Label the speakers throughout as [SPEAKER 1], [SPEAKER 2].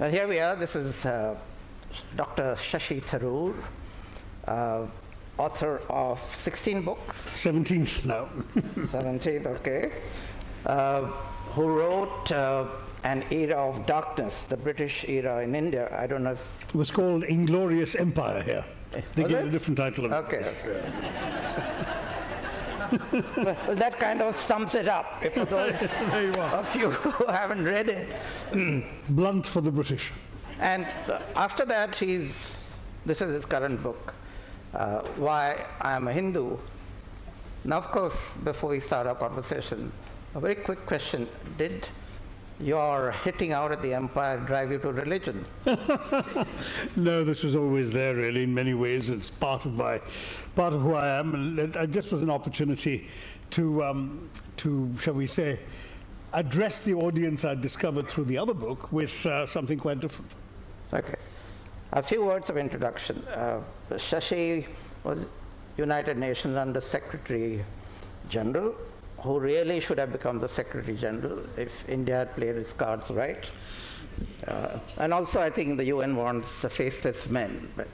[SPEAKER 1] Well, here we are. This is Dr. Shashi Tharoor, author of 16 books.
[SPEAKER 2] 17th now.
[SPEAKER 1] 17th, okay. Who wrote An Era of Darkness, the British era in India. I don't know if...
[SPEAKER 2] It was called Inglorious Empire here. They
[SPEAKER 1] Was
[SPEAKER 2] gave
[SPEAKER 1] it?
[SPEAKER 2] a different title of it.
[SPEAKER 1] Okay. Well, that kind of sums it up for those
[SPEAKER 2] There you are.
[SPEAKER 1] of you who haven't read it.
[SPEAKER 2] Blunt for the British.
[SPEAKER 1] And after that, this is his current book, Why I Am a Hindu. Now, of course, before we start our conversation, a very quick question. Did your hitting out at the empire drive you to religion?
[SPEAKER 2] No, this was always there, really. In many ways, it's part of who I am, and it just was an opportunity to, shall we say, address the audience I discovered through the other book with something quite different.
[SPEAKER 1] Okay. A few words of introduction. Shashi was United Nations Under Secretary General, who really should have become the Secretary General if India had played its cards right. And also, I think the UN wants faceless men. But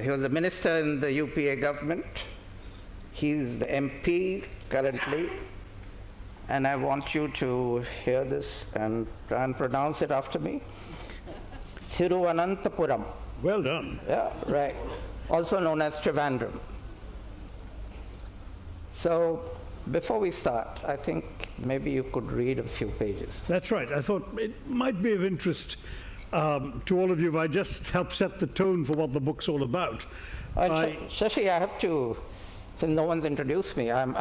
[SPEAKER 1] he was a minister in the UPA government. He's the MP currently. And I want you to hear this and try and pronounce it after me. Thiruvananthapuram.
[SPEAKER 2] Well done.
[SPEAKER 1] Yeah, right. Also known as Trivandrum. So, before we start, I think maybe you could read a few pages.
[SPEAKER 2] That's right. I thought it might be of interest to all of you if I just help set the tone for what the book's all about.
[SPEAKER 1] Shashi, I have to, since no one's introduced me, I'm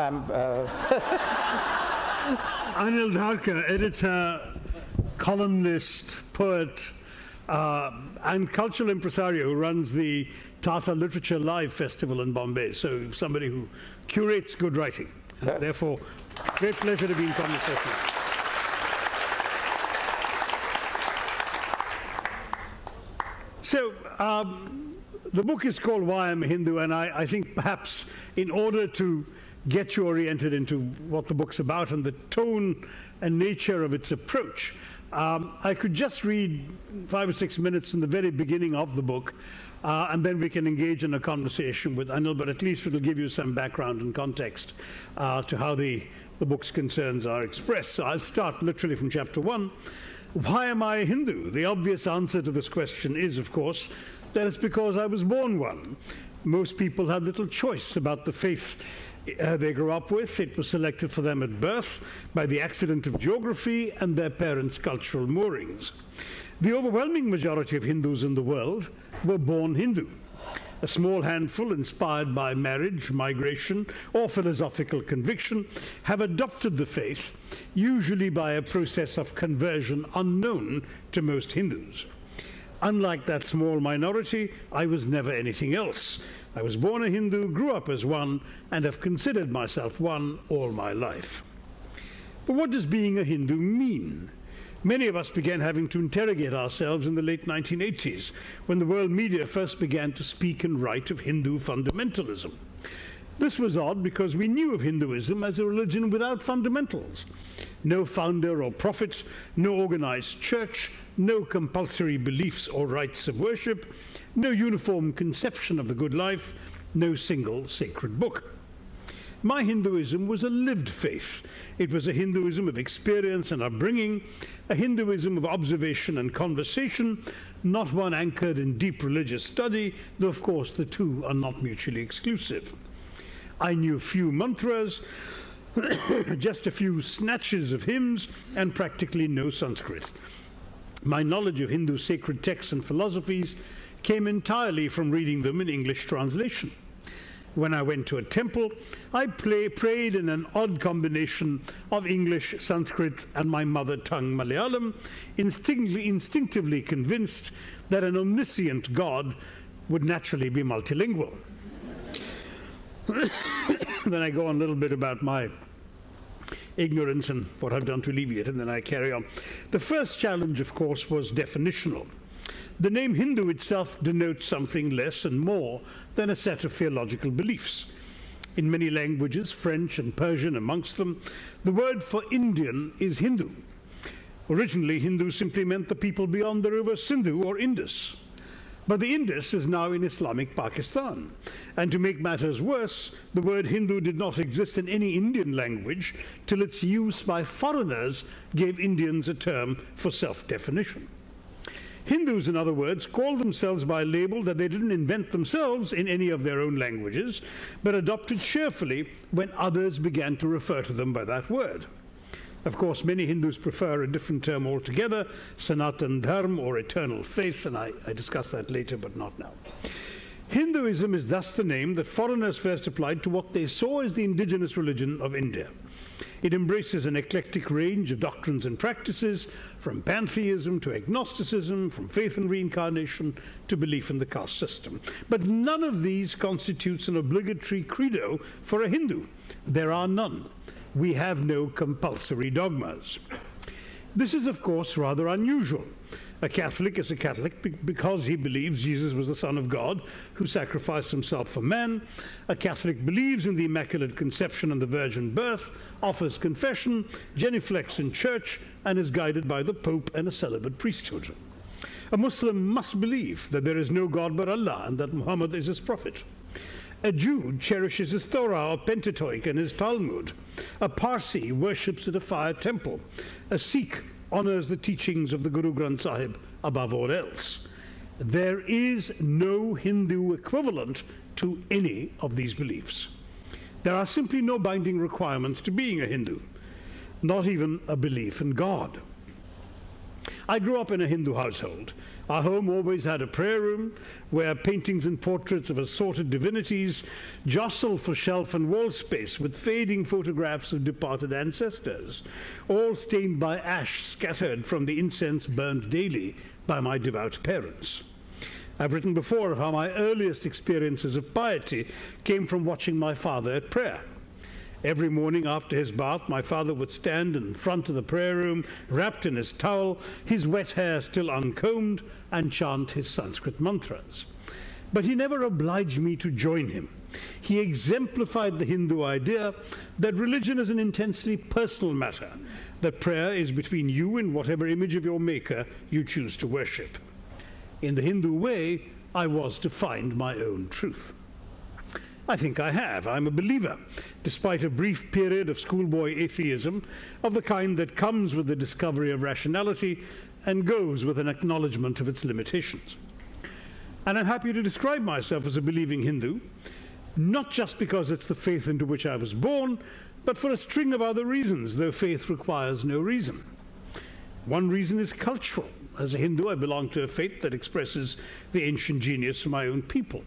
[SPEAKER 2] Anil Dharkar, editor, columnist, poet, and cultural impresario who runs the Tata Literature Live Festival in Bombay, so somebody who curates good writing.
[SPEAKER 1] Yeah.
[SPEAKER 2] Therefore, great pleasure to be in conversation. So, the book is called Why I'm a Hindu, and I think perhaps in order to get you oriented into what the book's about and the tone and nature of its approach, I could just read 5 or 6 minutes in the very beginning of the book, and then we can engage in a conversation with Anil, but at least it'll give you some background and context to how the book's concerns are expressed. So I'll start literally from chapter 1. Why am I a Hindu? The obvious answer to this question is, of course, that it's because I was born one. Most people have little choice about the faith they grew up with. It was selected for them at birth by the accident of geography and their parents' cultural moorings. The overwhelming majority of Hindus in the world were born Hindu. A small handful, inspired by marriage, migration, or philosophical conviction, have adopted the faith, usually by a process of conversion unknown to most Hindus. Unlike that small minority, I was never anything else. I was born a Hindu, grew up as one, and have considered myself one all my life. But what does being a Hindu mean? Many of us began having to interrogate ourselves in the late 1980s, when the world media first began to speak and write of Hindu fundamentalism. This was odd because we knew of Hinduism as a religion without fundamentals. No founder or prophet, no organized church, no compulsory beliefs or rites of worship, no uniform conception of the good life, no single sacred book. My Hinduism was a lived faith. It was a Hinduism of experience and upbringing, a Hinduism of observation and conversation, not one anchored in deep religious study, though of course the two are not mutually exclusive. I knew few mantras, just a few snatches of hymns, and practically no Sanskrit. My knowledge of Hindu sacred texts and philosophies came entirely from reading them in English translation. When I went to a temple, I prayed in an odd combination of English, Sanskrit, and my mother tongue Malayalam, instinctively convinced that an omniscient God would naturally be multilingual. Then I go on a little bit about my ignorance and what I've done to alleviate, and then I carry on. The first challenge, of course, was definitional. The name Hindu itself denotes something less and more than a set of theological beliefs. In many languages, French and Persian amongst them, the word for Indian is Hindu. Originally, Hindu simply meant the people beyond the river Sindhu or Indus. But the Indus is now in Islamic Pakistan. And to make matters worse, the word Hindu did not exist in any Indian language till its use by foreigners gave Indians a term for self-definition. Hindus, in other words, called themselves by a label that they didn't invent themselves in any of their own languages, but adopted cheerfully when others began to refer to them by that word. Of course, many Hindus prefer a different term altogether, Sanatan Dharma, or eternal faith, and I discuss that later, but not now. Hinduism is thus the name that foreigners first applied to what they saw as the indigenous religion of India. It embraces an eclectic range of doctrines and practices, from pantheism to agnosticism, from faith in reincarnation to belief in the caste system. But none of these constitutes an obligatory credo for a Hindu. There are none. We have no compulsory dogmas. This is, of course, rather unusual. A Catholic is a Catholic because he believes Jesus was the Son of God who sacrificed himself for man. A Catholic believes in the Immaculate Conception and the Virgin Birth, offers confession, genuflects in church, and is guided by the Pope and a celibate priesthood. A Muslim must believe that there is no God but Allah and that Muhammad is his prophet. A Jew cherishes his Torah or Pentateuch and his Talmud. A Parsi worships at a fire temple. A Sikh honors the teachings of the Guru Granth Sahib above all else. There is no Hindu equivalent to any of these beliefs. There are simply no binding requirements to being a Hindu, not even a belief in God. I grew up in a Hindu household. Our home always had a prayer room where paintings and portraits of assorted divinities jostled for shelf and wall space with fading photographs of departed ancestors, all stained by ash scattered from the incense burned daily by my devout parents. I've written before of how my earliest experiences of piety came from watching my father at prayer. Every morning after his bath, my father would stand in front of the prayer room, wrapped in his towel, his wet hair still uncombed, and chant his Sanskrit mantras. But he never obliged me to join him. He exemplified the Hindu idea that religion is an intensely personal matter, that prayer is between you and whatever image of your maker you choose to worship. In the Hindu way, I was to find my own truth. I think I have. I'm a believer, despite a brief period of schoolboy atheism of the kind that comes with the discovery of rationality and goes with an acknowledgement of its limitations. And I'm happy to describe myself as a believing Hindu, not just because it's the faith into which I was born, but for a string of other reasons, though faith requires no reason. One reason is cultural. As a Hindu, I belong to a faith that expresses the ancient genius of my own people.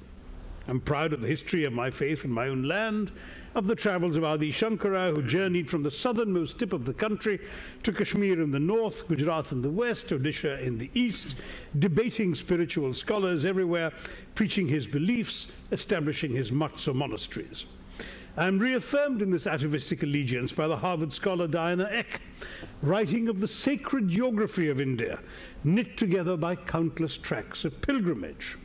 [SPEAKER 2] I'm proud of the history of my faith in my own land, of the travels of Adi Shankara, who journeyed from the southernmost tip of the country to Kashmir in the north, Gujarat in the west, Odisha in the east, debating spiritual scholars everywhere, preaching his beliefs, establishing his mutts or monasteries. I'm reaffirmed in this atavistic allegiance by the Harvard scholar Diana Eck, writing of the sacred geography of India, knit together by countless tracks of pilgrimage.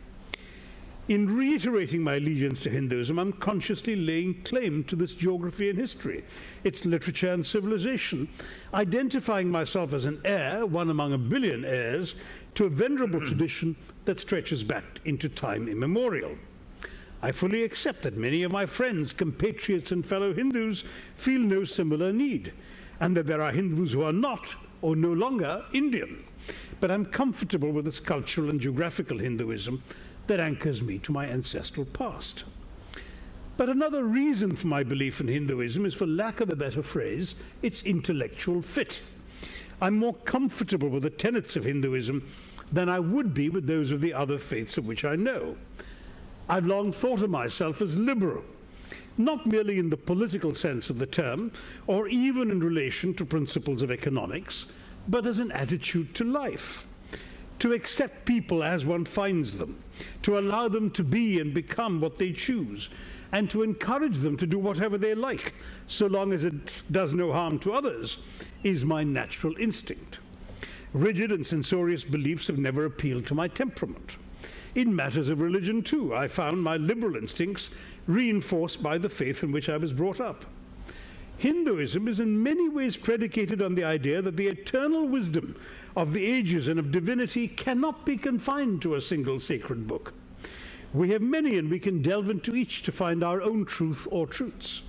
[SPEAKER 2] In reiterating my allegiance to Hinduism, I'm consciously laying claim to this geography and history, its literature and civilization, identifying myself as an heir, one among a billion heirs, to a venerable tradition that stretches back into time immemorial. I fully accept that many of my friends, compatriots and fellow Hindus feel no similar need, and that there are Hindus who are not, or no longer, Indian. But I'm comfortable with this cultural and geographical Hinduism that anchors me to my ancestral past. But another reason for my belief in Hinduism is, for lack of a better phrase, its intellectual fit. I'm more comfortable with the tenets of Hinduism than I would be with those of the other faiths of which I know. I've long thought of myself as liberal, not merely in the political sense of the term, or even in relation to principles of economics, but as an attitude to life. To accept people as one finds them, to allow them to be and become what they choose, and to encourage them to do whatever they like, so long as it does no harm to others, is my natural instinct. Rigid and censorious beliefs have never appealed to my temperament. In matters of religion, too, I found my liberal instincts reinforced by the faith in which I was brought up. Hinduism is in many ways predicated on the idea that the eternal wisdom of the ages and of divinity cannot be confined to a single sacred book. We have many, and we can delve into each to find our own truth or truths.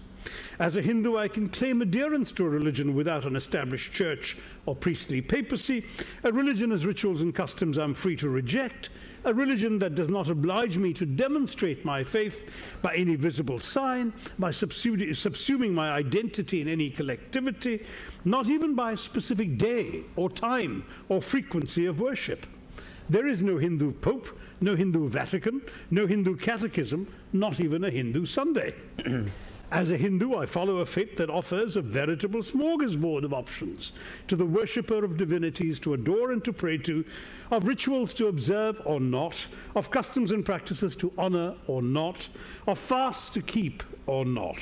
[SPEAKER 2] As a Hindu, I can claim adherence to a religion without an established church or priestly papacy, a religion as rituals and customs I'm free to reject, a religion that does not oblige me to demonstrate my faith by any visible sign, by subsuming my identity in any collectivity, not even by a specific day or time or frequency of worship. There is no Hindu Pope, no Hindu Vatican, no Hindu Catechism, not even a Hindu Sunday. As a Hindu, I follow a faith that offers a veritable smorgasbord of options to the worshipper of divinities to adore and to pray to, of rituals to observe or not, of customs and practices to honor or not, of fasts to keep or not.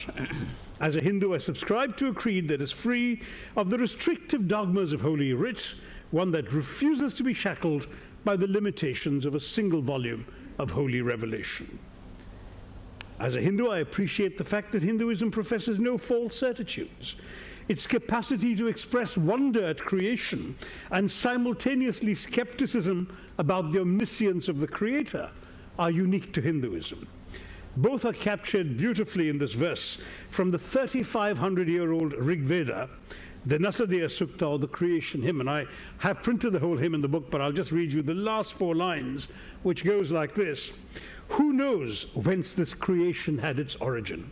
[SPEAKER 2] As a Hindu, I subscribe to a creed that is free of the restrictive dogmas of Holy Writ, one that refuses to be shackled by the limitations of a single volume of holy revelation. As a Hindu, I appreciate the fact that Hinduism professes no false certitudes. Its capacity to express wonder at creation and simultaneously skepticism about the omniscience of the Creator are unique to Hinduism. Both are captured beautifully in this verse from the 3,500-year-old Rig Veda, the Nasadya Sukta, or the creation hymn. And I have printed the whole hymn in the book, but I'll just read you the last 4 lines, which goes like this. Who knows whence this creation had its origin?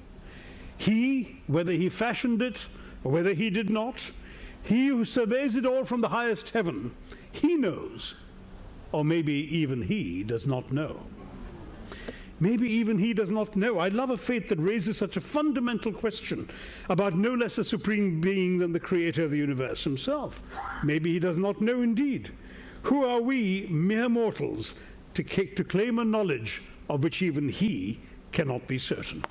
[SPEAKER 2] He, whether he fashioned it or whether he did not, he who surveys it all from the highest heaven, he knows, or maybe even he does not know. Maybe even he does not know. I love a faith that raises such a fundamental question about no less a supreme being than the creator of the universe himself. Maybe he does not know indeed. Who are we, mere mortals, to claim a knowledge of which even he cannot be certain?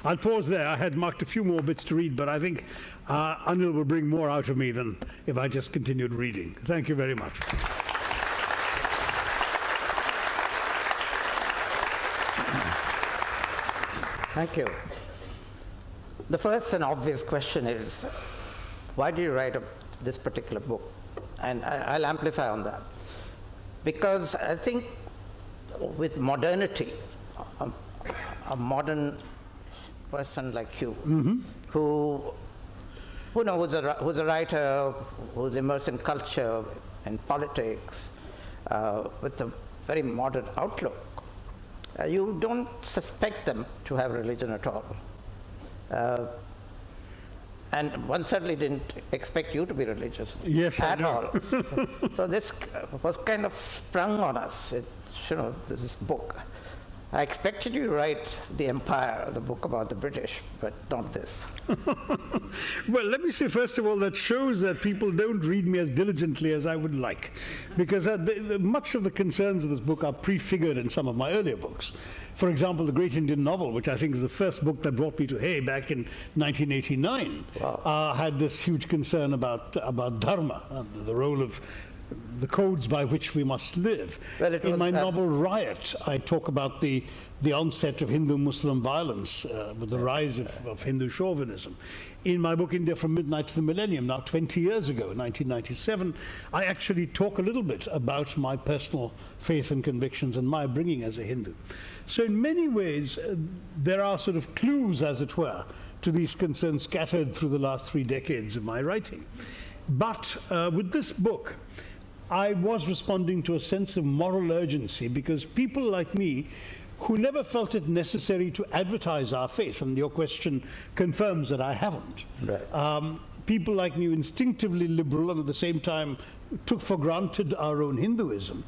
[SPEAKER 2] I'll pause there. I had marked a few more bits to read, but I think Anil will bring more out of me than if I just continued reading. Thank you very much.
[SPEAKER 1] Thank you. The first and obvious question is, why do you write this particular book? And I'll amplify on that. Because I think with modernity, a modern person like you, who's a writer, who's immersed in culture and politics, with a very modern outlook, you don't suspect them to have religion at all. And one certainly didn't expect you to be religious at all. So this was kind of sprung on us, this book. I expected you to write The Empire, the book about the British, but not this.
[SPEAKER 2] Well, let me say, first of all, that shows that people don't read me as diligently as I would like, because much of the concerns of this book are prefigured in some of my earlier books. For example, The Great Indian Novel, which I think is the first book that brought me to Hay back in 1989, had this huge concern about Dharma, the role of the codes by which we must live. Well, in my novel Riot, I talk about the onset of Hindu-Muslim violence with the rise of Hindu chauvinism. In my book India from Midnight to the Millennium, now 20 years ago, in 1997, I actually talk a little bit about my personal faith and convictions and my upbringing as a Hindu. So in many ways, there are sort of clues, as it were, to these concerns scattered through the last 3 decades of my writing. But with this book, I was responding to a sense of moral urgency, because people like me who never felt it necessary to advertise our faith, and your question confirms that I haven't. Right. People like me who instinctively liberal and at the same time took for granted our own Hinduism,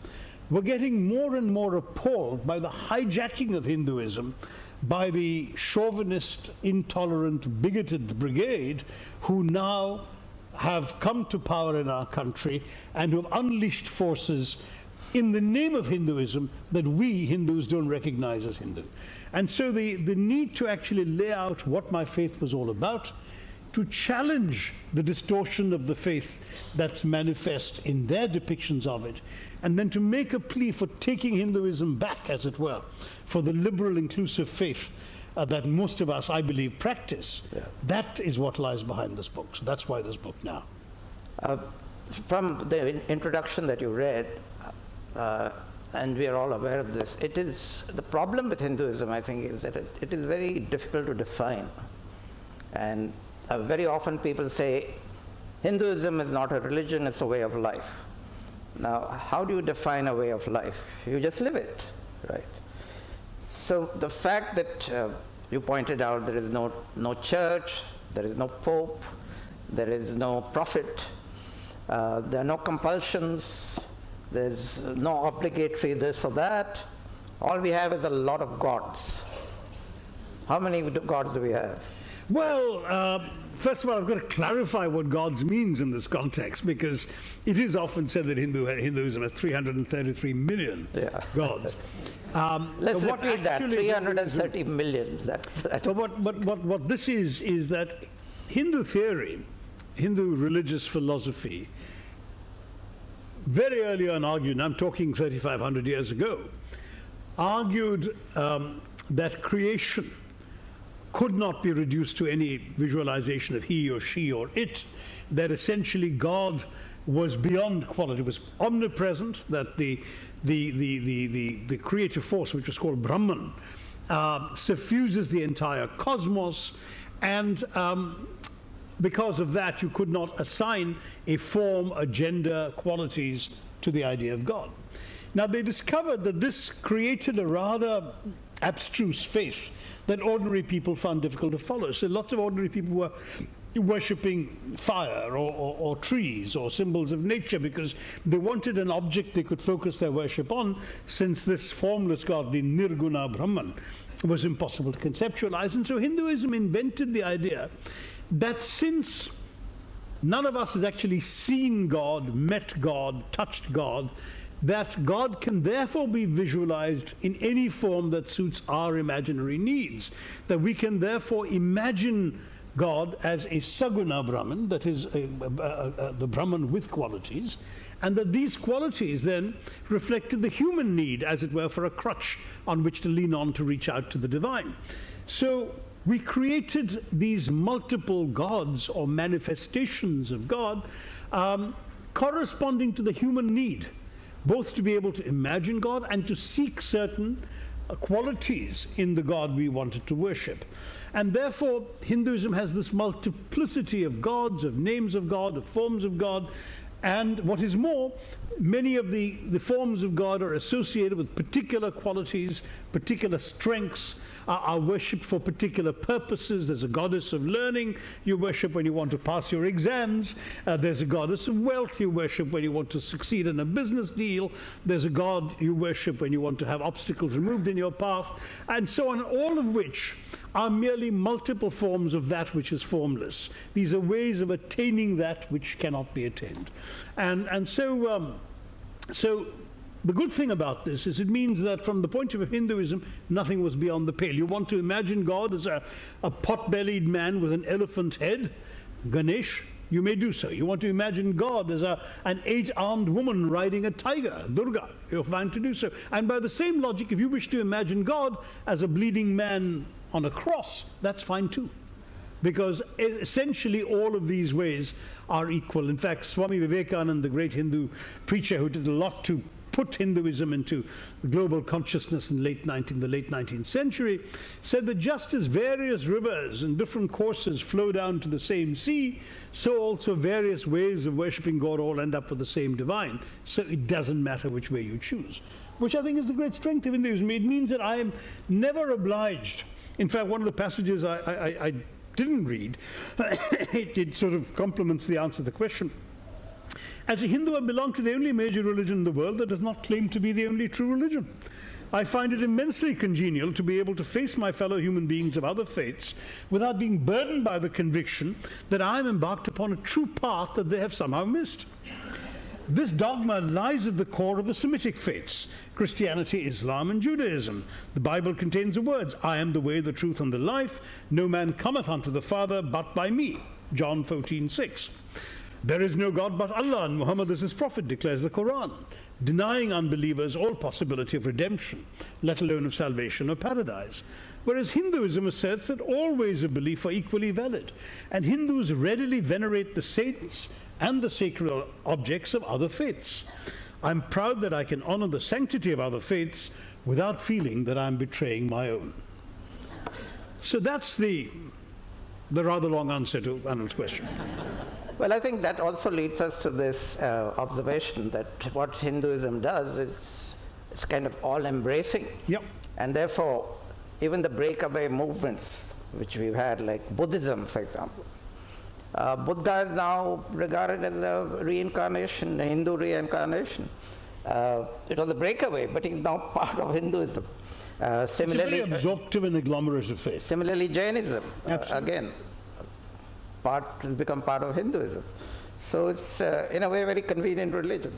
[SPEAKER 2] were getting more and more appalled by the hijacking of Hinduism by the chauvinist, intolerant, bigoted brigade who now have come to power in our country and who have unleashed forces in the name of Hinduism that we Hindus don't recognize as Hindu. And so the need to actually lay out what my faith was all about, to challenge the distortion of the faith that's manifest in their depictions of it, and then to make a plea for taking Hinduism back, as it were, for the liberal, inclusive faith, that most of us, I believe, practice.
[SPEAKER 1] Yeah.
[SPEAKER 2] That is what lies behind this book. So that's why this book now.
[SPEAKER 1] From the introduction that you read, and we are all aware of this, it is the problem with Hinduism, I think, is that it is very difficult to define. And very often people say, Hinduism is not a religion, it's a way of life. Now, how do you define a way of life? You just live it, right? So the fact that you pointed out there is no church, there is no pope, there is no prophet, there are no compulsions, there's no obligatory this or that. All we have is a lot of gods. How many gods do we have?
[SPEAKER 2] Well, first of all, I've got to clarify what gods means in this context, because it is often said that Hinduism has 333 million gods.
[SPEAKER 1] Let's
[SPEAKER 2] so
[SPEAKER 1] repeat that, 330 million.
[SPEAKER 2] So what this is that Hindu theory, Hindu religious philosophy, very early on argued, and I'm talking 3,500 years ago, argued that creation could not be reduced to any visualization of he or she or it, that essentially God was beyond quality, was omnipresent, that the creative force, which was called Brahman, suffuses the entire cosmos, and because of that you could not assign a form, a gender, qualities to the idea of God. Now they discovered that this created a rather abstruse faith that ordinary people found difficult to follow. So lots of ordinary people were worshipping fire or trees or symbols of nature because they wanted an object they could focus their worship on, since this formless God, the Nirguna Brahman, was impossible to conceptualize. And so Hinduism invented the idea that since none of us has actually seen God, met God, touched God, that God can therefore be visualized in any form that suits our imaginary needs, that we can therefore imagine God as a Saguna Brahman, that is the Brahman with qualities, and that these qualities then reflected the human need, as it were, for a crutch on which to lean on to reach out to the divine. So we created these multiple gods or manifestations of God corresponding to the human need, both to be able to imagine God and to seek certain qualities in the God we wanted to worship. And therefore, Hinduism has this multiplicity of gods, of names of God, of forms of God, and what is more, many of the forms of God are associated with particular qualities, particular strengths, are worshipped for particular purposes. There's a goddess of learning you worship when you want to pass your exams. There's a goddess of wealth you worship when you want to succeed in a business deal. There's a god you worship when you want to have obstacles removed in your path, and so on, all of which are merely multiple forms of that which is formless. These are ways of attaining that which cannot be attained. And so the good thing about this is it means that from the point of view of Hinduism, nothing was beyond the pale. You want to imagine God as a pot-bellied man with an elephant head, Ganesh, you may do so. You want to imagine God as an 8-armed woman riding a tiger, Durga, you're fine to do so. And by the same logic, if you wish to imagine God as a bleeding man on a cross, that's fine too. Because essentially all of these ways are equal. In fact, Swami Vivekananda, the great Hindu preacher who did a lot to put Hinduism into global consciousness in the late 19th century, said that just as various rivers and different courses flow down to the same sea, so also various ways of worshipping God all end up with the same divine. So it doesn't matter which way you choose, which I think is the great strength of Hinduism. It means that I am never obliged. In fact, one of the passages I didn't read, it sort of complements the answer to the question. As a Hindu, I belong to the only major religion in the world that does not claim to be the only true religion. I find it immensely congenial to be able to face my fellow human beings of other faiths without being burdened by the conviction that I am embarked upon a true path that they have somehow missed. This dogma lies at the core of the Semitic faiths, Christianity, Islam, and Judaism. The Bible contains the words, I am the way, the truth, and the life. No man cometh unto the Father but by me. John 14:6. There is no God but Allah, and Muhammad is his prophet, declares the Quran, denying unbelievers all possibility of redemption, let alone of salvation or paradise. whereas Hinduism asserts that all ways of belief are equally valid, and Hindus readily venerate the saints and the sacred objects of other faiths. I'm proud that I can honor the sanctity of other faiths without feeling that I'm betraying my own. So that's the rather long answer to Anil's question.
[SPEAKER 1] Well, I think that also leads us to this observation that what Hinduism does is it's kind of all-embracing.
[SPEAKER 2] Yep.
[SPEAKER 1] And therefore, even the breakaway movements which we've had, like Buddhism, for example, Buddha is now regarded as a reincarnation, a Hindu reincarnation. It was a breakaway, but he's now part of Hinduism. Similarly,
[SPEAKER 2] it's a very absorptive and agglomerative faith.
[SPEAKER 1] Similarly, Jainism, again, has become part of Hinduism. So it's, in a way, a very convenient religion.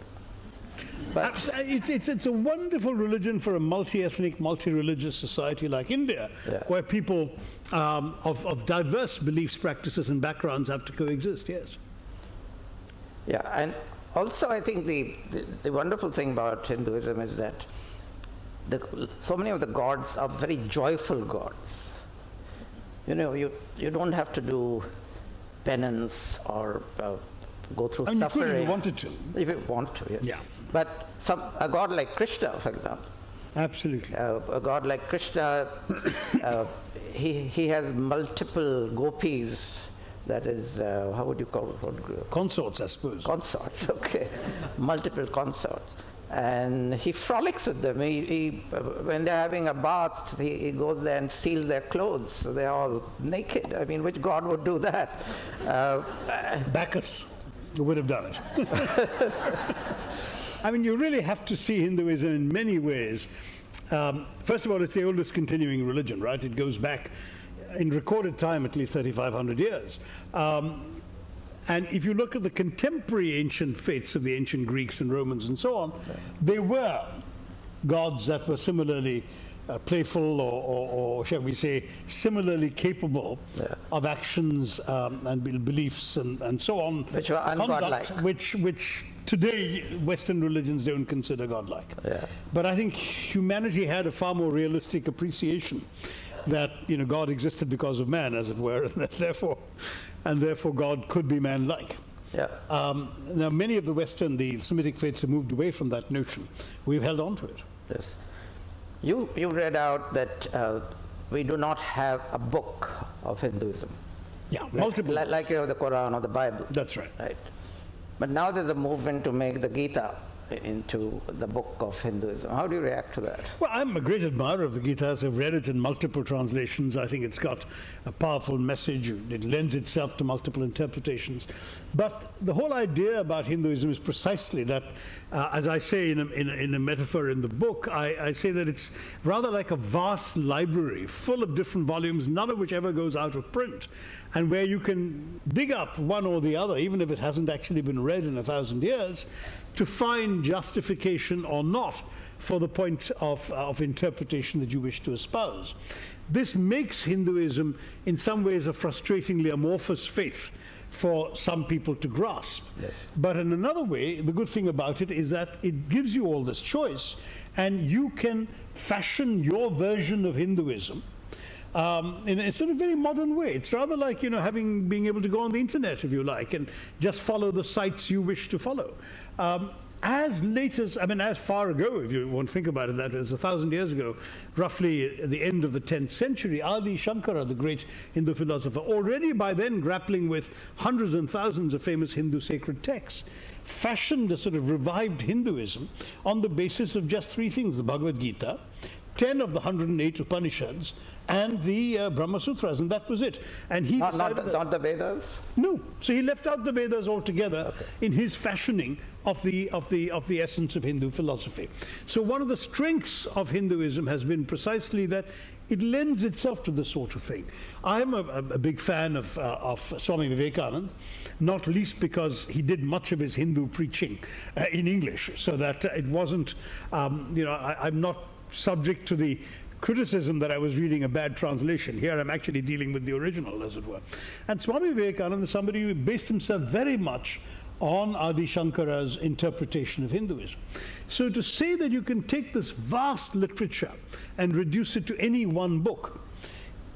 [SPEAKER 1] But
[SPEAKER 2] it's a wonderful religion for a multi-ethnic, multi-religious society like India, where people of diverse beliefs, practices, and backgrounds have to coexist, yes.
[SPEAKER 1] Yeah, and also I think the wonderful thing about Hinduism is that so many of the gods are very joyful gods. You know, you don't have to do penance or go through suffering.
[SPEAKER 2] You could if you wanted to.
[SPEAKER 1] If you want to, yes.
[SPEAKER 2] Yeah.
[SPEAKER 1] But a god like Krishna, for example.
[SPEAKER 2] Absolutely.
[SPEAKER 1] A god like Krishna, he has multiple gopis. That is, how would you call it?
[SPEAKER 2] Consorts, I suppose.
[SPEAKER 1] Consorts, okay. Multiple consorts. And he frolics with them. When they're having a bath, he goes there and steals their clothes. So they're all naked. I mean, which god would do that?
[SPEAKER 2] Bacchus would have done it. I mean, you really have to see Hinduism in many ways. First of all, it's the oldest continuing religion, right? It goes back, in recorded time, at least 3,500 years. And if you look at the contemporary ancient faiths of the ancient Greeks and Romans and so on, they were gods that were similarly playful or shall we say, similarly capable of actions and beliefs and so on.
[SPEAKER 1] Which were ungodlike.
[SPEAKER 2] Which today Western religions don't consider godlike. Yeah. But I think humanity had a far more realistic appreciation that God existed because of man, as it were, and therefore God could be man-like.
[SPEAKER 1] Yeah.
[SPEAKER 2] Now, many of the Semitic faiths have moved away from that notion. We've held on to it.
[SPEAKER 1] Yes. You read out that we do not have a book of Hinduism.
[SPEAKER 2] Yeah, multiple.
[SPEAKER 1] Like you have the Quran or the Bible.
[SPEAKER 2] That's right.
[SPEAKER 1] Right. But now there's a movement to make the Gita into the book of Hinduism. How do you react to that?
[SPEAKER 2] Well, I'm a great admirer of the Gita. I've read it in multiple translations. I think it's got a powerful message. It lends itself to multiple interpretations. But the whole idea about Hinduism is precisely that, as I say in a metaphor in the book, I say that it's rather like a vast library full of different volumes, none of which ever goes out of print, and where you can dig up one or the other, even if it hasn't actually been read in 1,000 years, to find justification or not for the point of interpretation that you wish to espouse. This makes Hinduism in some ways a frustratingly amorphous faith for some people to grasp. Yes. But in another way, the good thing about it is that it gives you all this choice, and you can fashion your version of Hinduism in a sort of very modern way. It's rather like, being able to go on the internet, if you like, and just follow the sites you wish to follow. As far ago, if you want to think about it, that was 1,000 years ago, roughly at the end of the 10th century, Adi Shankara, the great Hindu philosopher, already by then grappling with hundreds and thousands of famous Hindu sacred texts, fashioned a sort of revived Hinduism on the basis of just three things: the Bhagavad Gita, 10 of the 108 Upanishads, and the Brahma Sutras, and that was it. And he
[SPEAKER 1] not the Vedas?
[SPEAKER 2] No. So he left out the Vedas altogether in his fashioning of the essence of Hindu philosophy. So one of the strengths of Hinduism has been precisely that it lends itself to this sort of thing. I'm a big fan of Swami Vivekananda, not least because he did much of his Hindu preaching in English, so that it wasn't, I'm not subject to the criticism that I was reading a bad translation. Here I'm actually dealing with the original, as it were. And Swami Vivekananda is somebody who based himself very much on Adi Shankara's interpretation of Hinduism. So to say that you can take this vast literature and reduce it to any one book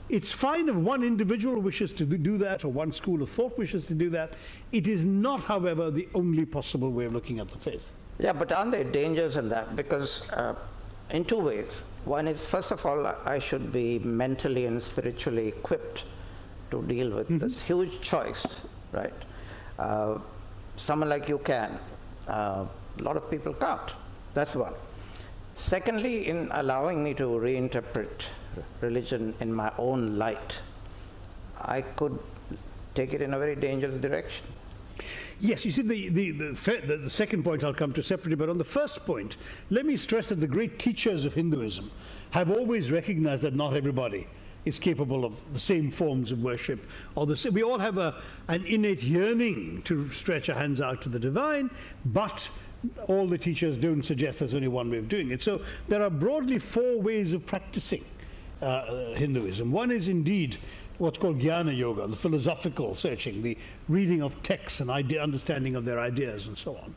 [SPEAKER 2] it's fine if one individual wishes to do that, or one school of thought wishes to do that. It is not, however, the only possible way of looking at the faith.
[SPEAKER 1] Yeah, but aren't there dangers in that? Because in two ways. One is, first of all, I should be mentally and spiritually equipped to deal with this huge choice, right? Someone like you can. A lot of people can't. That's one. Secondly, in allowing me to reinterpret religion in my own light, I could take it in a very dangerous direction.
[SPEAKER 2] Yes, you see, the second point I'll come to separately, but on the first point, let me stress that the great teachers of Hinduism have always recognized that not everybody is capable of the same forms of worship. We all have an innate yearning to stretch our hands out to the divine, but all the teachers don't suggest there's only one way of doing it. So there are broadly four ways of practicing Hinduism. One is indeed what's called Jnana Yoga, the philosophical searching, the reading of texts and understanding of their ideas and so on.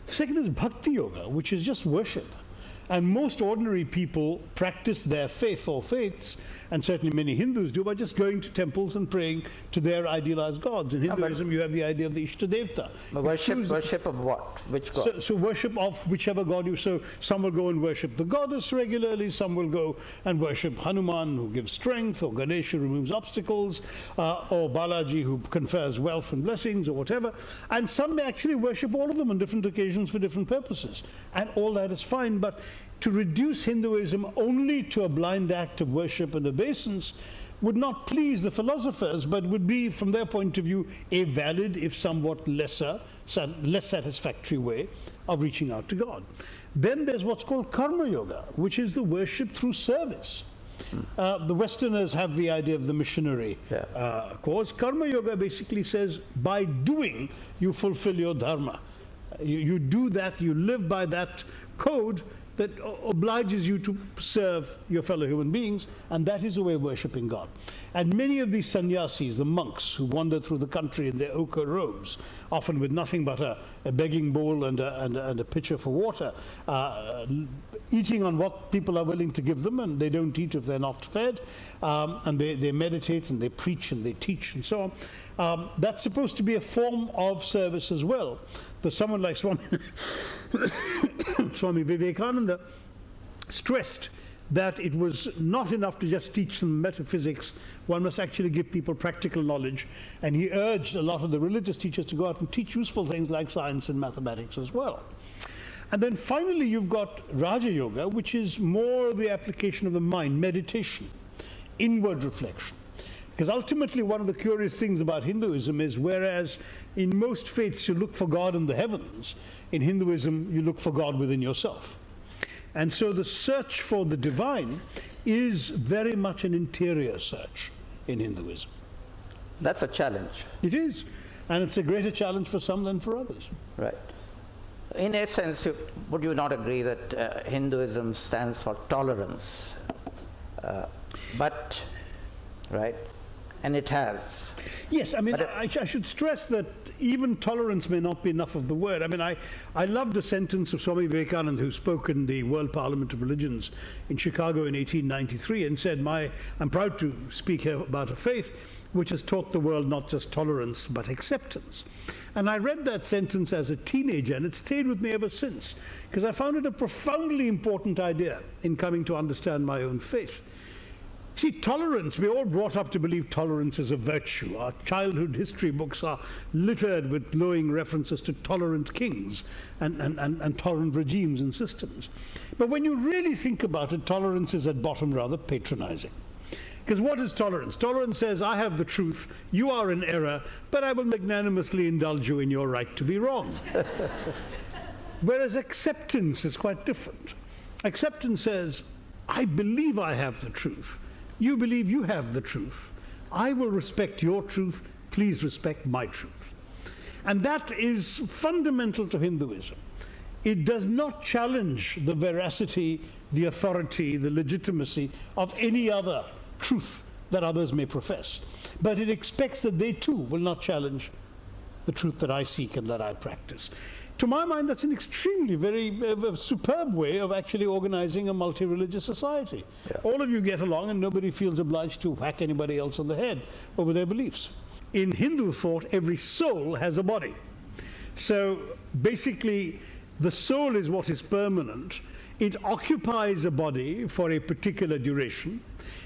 [SPEAKER 2] The second is Bhakti Yoga, which is just worship. And most ordinary people practice their faith or faiths, and certainly many Hindus do, by just going to temples and praying to their idealized gods. In Hinduism, you have the idea of the Ishtadevta.
[SPEAKER 1] Worship of what? Which god?
[SPEAKER 2] So worship of whichever god you... So some will go and worship the goddess regularly, some will go and worship Hanuman, who gives strength, or Ganesha, who removes obstacles, or Balaji, who confers wealth and blessings, or whatever. And some may actually worship all of them on different occasions for different purposes. And all that is fine, but to reduce Hinduism only to a blind act of worship and obeisance would not please the philosophers, but would be, from their point of view, a valid, if somewhat less satisfactory way of reaching out to God. Then there's what's called Karma Yoga, which is the worship through service. The Westerners have the idea of the missionary cause. Karma Yoga basically says, by doing, you fulfill your dharma. You do that, you live by that code that obliges you to serve your fellow human beings, and that is a way of worshipping God. And many of these sannyasis, the monks who wander through the country in their ochre robes, often with nothing but a begging bowl and a pitcher for water, eating on what people are willing to give them, and they don't eat if they're not fed, and they meditate and they preach and they teach and so on. That's supposed to be a form of service as well. There's someone like Swami Vivekananda stressed that it was not enough to just teach them metaphysics. One must actually give people practical knowledge, and he urged a lot of the religious teachers to go out and teach useful things like science and mathematics as well. And then finally you've got Raja Yoga, which is more the application of the mind, meditation, inward reflection. Because ultimately one of the curious things about Hinduism is, whereas in most faiths you look for God in the heavens, in Hinduism you look for God within yourself. And so the search for the divine is very much an interior search in Hinduism.
[SPEAKER 1] That's a challenge.
[SPEAKER 2] It is. And it's a greater challenge for some than for others.
[SPEAKER 1] Right. In a sense, would you not agree that Hinduism stands for tolerance? Right? And it has.
[SPEAKER 2] Yes, I mean, I should stress that even tolerance may not be enough of the word. I mean, I loved a sentence of Swami Vivekananda, who spoke in the World Parliament of Religions in Chicago in 1893, and said, I'm proud to speak here about a faith which has taught the world not just tolerance, but acceptance. And I read that sentence as a teenager, and it stayed with me ever since, because I found it a profoundly important idea in coming to understand my own faith. See, tolerance, we're all brought up to believe tolerance is a virtue. Our childhood history books are littered with glowing references to tolerant kings and tolerant regimes and systems. But when you really think about it, tolerance is at bottom rather patronizing. Because what is tolerance? Tolerance says, I have the truth, you are in error, but I will magnanimously indulge you in your right to be wrong. Whereas acceptance is quite different. Acceptance says, I believe I have the truth. You believe you have the truth. I will respect your truth. Please respect my truth. And that is fundamental to Hinduism. It does not challenge the veracity, the authority, the legitimacy of any other truth that others may profess. But it expects that they too will not challenge the truth that I seek and that I practice. to my mind, that's an extremely very superb way of actually organizing a multi-religious society.
[SPEAKER 1] Yeah.
[SPEAKER 2] All of you get along and nobody feels obliged to whack anybody else on the head over their beliefs. In Hindu thought, every soul has a body. So basically, the soul is what is permanent. It occupies a body for a particular duration.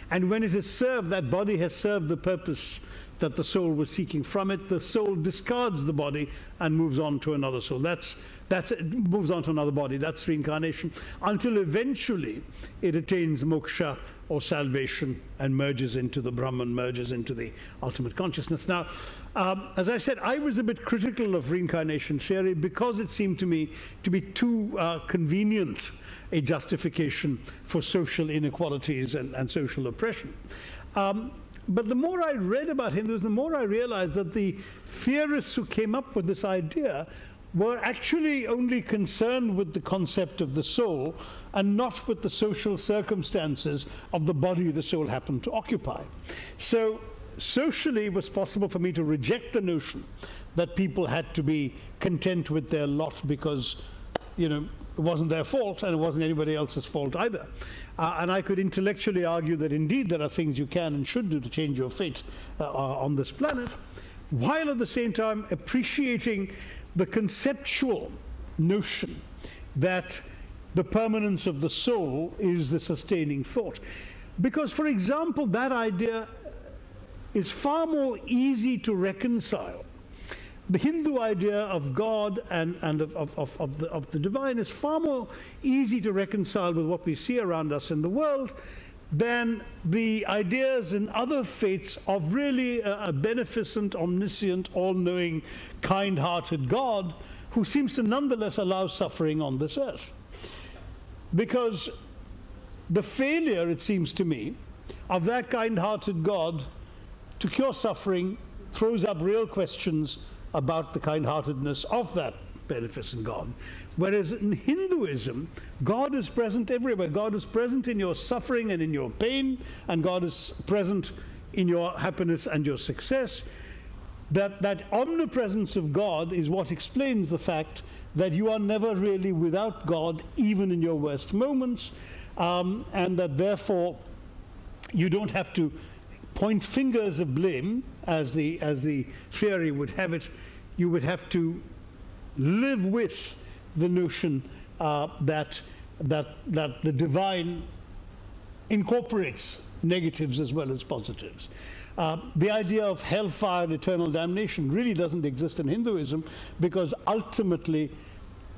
[SPEAKER 2] And when it has served, that body has served the purpose that the soul was seeking from it, the soul discards the body and moves on to another soul. Moves on to another body. That's reincarnation. Until eventually it attains moksha or salvation and merges into the Brahman, merges into the ultimate consciousness. Now, as I said, I was a bit critical of reincarnation theory because it seemed to me to be too convenient a justification for social inequalities and social oppression. But the more I read about Hinduism, the more I realized that the theorists who came up with this idea were actually only concerned with the concept of the soul and not with the social circumstances of the body the soul happened to occupy. So socially it was possible for me to reject the notion that people had to be content with their lot because, it wasn't their fault and it wasn't anybody else's fault either. And I could intellectually argue that indeed there are things you can and should do to change your fate on this planet, while at the same time appreciating the conceptual notion that the permanence of the soul is the sustaining thought. Because, for example, that idea is far more easy to reconcile. The Hindu idea of God and of the divine is far more easy to reconcile with what we see around us in the world than the ideas in other faiths of really a beneficent, omniscient, all-knowing, kind-hearted God who seems to nonetheless allow suffering on this earth. Because the failure, it seems to me, of that kind-hearted God to cure suffering throws up real questions about the kind-heartedness of that beneficent God. Whereas in Hinduism, God is present everywhere. God is present in your suffering and in your pain, and God is present in your happiness and your success. That omnipresence of God is what explains the fact that you are never really without God, even in your worst moments, and that therefore you don't have to point fingers of blame, as the theory would have it. You would have to live with the notion that the divine incorporates negatives as well as positives. The idea of hellfire and eternal damnation really doesn't exist in Hinduism, because ultimately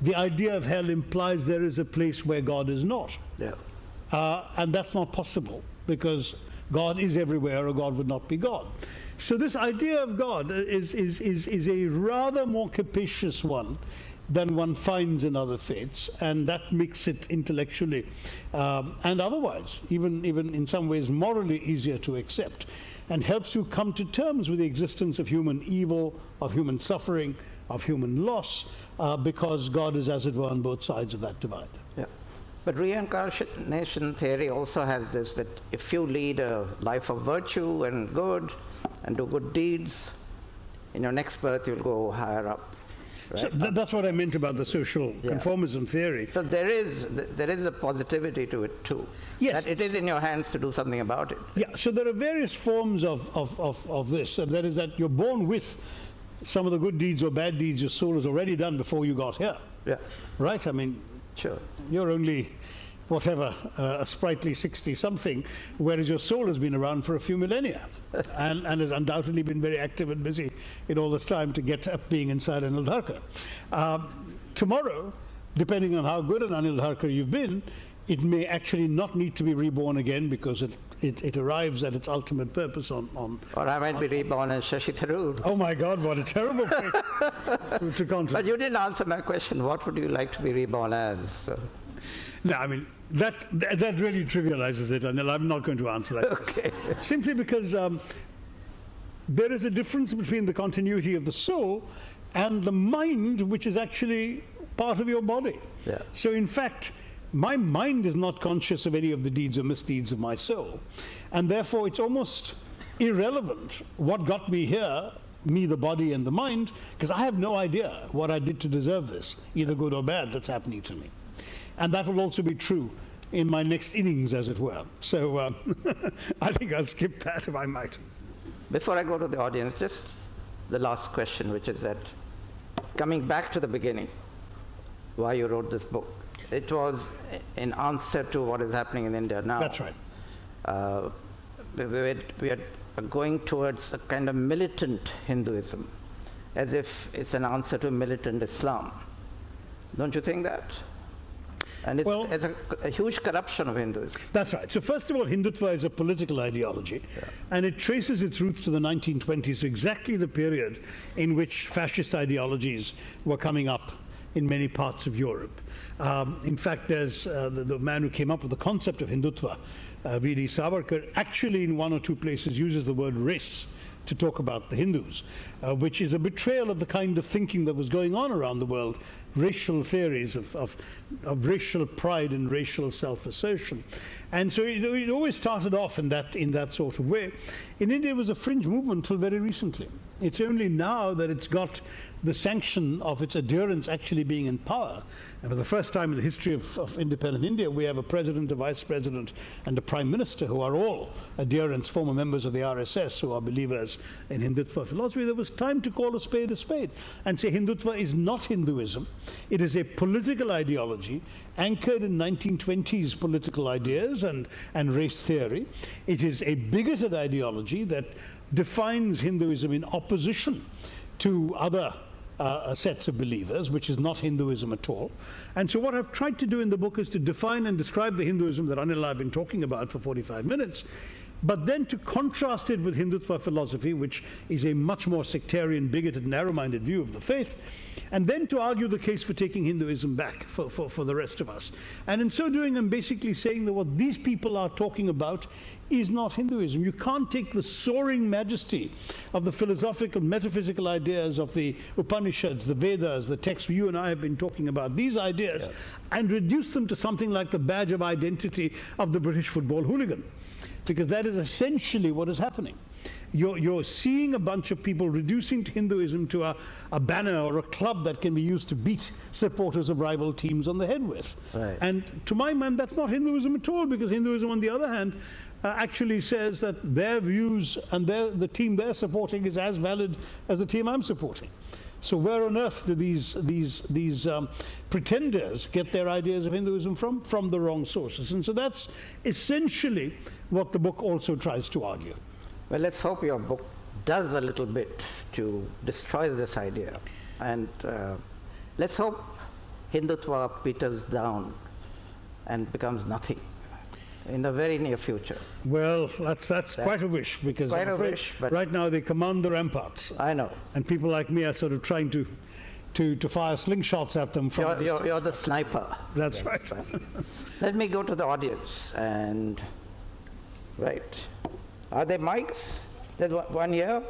[SPEAKER 2] the idea of hell implies there is a place where God is not.
[SPEAKER 1] Yeah.
[SPEAKER 2] And that's not possible, because God is everywhere or God would not be God. So this idea of God is a rather more capacious one than one finds in other faiths, and that makes it intellectually and otherwise, even in some ways morally, easier to accept, and helps you come to terms with the existence of human evil, of human suffering, of human loss, because God is, as it were, on both sides of that divide.
[SPEAKER 1] Yeah. But reincarnation theory also has this, that if you lead a life of virtue and good and do good deeds, in your next birth you'll go higher up. Right?
[SPEAKER 2] So that's what I meant about the social conformism theory.
[SPEAKER 1] So there is a positivity to it too.
[SPEAKER 2] Yes.
[SPEAKER 1] That it is in your hands to do something about it.
[SPEAKER 2] Yeah, so there are various forms of this. That is that you're born with some of the good deeds or bad deeds your soul has already done before you got here.
[SPEAKER 1] Yeah.
[SPEAKER 2] Right? I mean,
[SPEAKER 1] sure.
[SPEAKER 2] You're only, whatever, a sprightly 60-something, whereas your soul has been around for a few millennia and has undoubtedly been very active and busy in all this time to get up being inside an Anildharka. Tomorrow, depending on how good an Anildharka you've been, it may actually not need to be reborn again, because it arrives at its ultimate purpose on
[SPEAKER 1] Or I might be reborn as Shashi Tharoor.
[SPEAKER 2] Oh my God, what a terrible fate to contemplate.
[SPEAKER 1] But you didn't answer my question. What would you like to be reborn as?
[SPEAKER 2] No, I mean, that really trivializes it, and I'm not going to answer that.
[SPEAKER 1] Okay.
[SPEAKER 2] Simply because there is a difference between the continuity of the soul and the mind, which is actually part of your body.
[SPEAKER 1] Yeah.
[SPEAKER 2] So in fact, my mind is not conscious of any of the deeds or misdeeds of my soul, and therefore it's almost irrelevant what got me here me, the body and the mind, because I have no idea what I did to deserve this, either good or bad, that's happening to me. And that will also be true in my next innings, as it were. So I think I'll skip that if I might.
[SPEAKER 1] Before I go to the audience, just the last question, which is that coming back to the beginning, why you wrote this book. It was in answer to what is happening in India now.
[SPEAKER 2] That's right.
[SPEAKER 1] We are going towards a kind of militant Hinduism, as if it's an answer to militant Islam. Don't you think that? And it's a huge corruption of Hinduism.
[SPEAKER 2] That's right. So first of all, Hindutva is a political ideology, and it traces its roots to the 1920s, to exactly the period in which fascist ideologies were coming up in many parts of Europe. In fact, there's the man who came up with the concept of Hindutva, V.D. Savarkar, actually in one or two places uses the word race to talk about the Hindus, which is a betrayal of the kind of thinking that was going on around the world, racial theories of racial pride and racial self-assertion. And so it always started off in that sort of way. In India, it was a fringe movement until very recently. It's only now that it's got the sanction of its adherents actually being in power. And for the first time in the history of independent India, we have a president, a vice president, and a prime minister who are all adherents, former members of the RSS, who are believers in Hindutva philosophy. There was time to call a spade and say Hindutva is not Hinduism. It is a political ideology anchored in 1920s political ideas and race theory. It is a bigoted ideology that defines Hinduism in opposition to other sets of believers, which is not Hinduism at all. And so what I've tried to do in the book is to define and describe the Hinduism that Anil and I have been talking about for 45 minutes, but then to contrast it with Hindutva philosophy, which is a much more sectarian, bigoted, narrow-minded view of the faith, and then to argue the case for taking Hinduism back for the rest of us. And in so doing, I'm basically saying that what these people are talking about is not Hinduism. You can't take the soaring majesty of the philosophical, metaphysical ideas of the Upanishads, the Vedas, the texts you and I have been talking about, these ideas, and reduce them to something like the badge of identity of the British football hooligan. Because that is essentially what is happening. You're seeing a bunch of people reducing Hinduism to a banner or a club that can be used to beat supporters of rival teams on the head with.
[SPEAKER 1] Right.
[SPEAKER 2] And to my mind, that's not Hinduism at all, because Hinduism, on the other hand, actually says that their views and the team they're supporting is as valid as the team I'm supporting. So where on earth do these pretenders get their ideas of Hinduism from? From the wrong sources. And so that's essentially what the book also tries to argue.
[SPEAKER 1] Well, let's hope your book does a little bit to destroy this idea. And let's hope Hindutva peters down and becomes nothing in the very near future.
[SPEAKER 2] Well, that's quite a wish, because
[SPEAKER 1] Quite
[SPEAKER 2] I'm
[SPEAKER 1] a
[SPEAKER 2] afraid
[SPEAKER 1] wish, but
[SPEAKER 2] right now they command the ramparts.
[SPEAKER 1] I know.
[SPEAKER 2] And people like me are sort of trying to fire slingshots at them from a
[SPEAKER 1] You're the sniper.
[SPEAKER 2] That's right.
[SPEAKER 1] Let me go to the audience and, right. Are there mics? There's one here.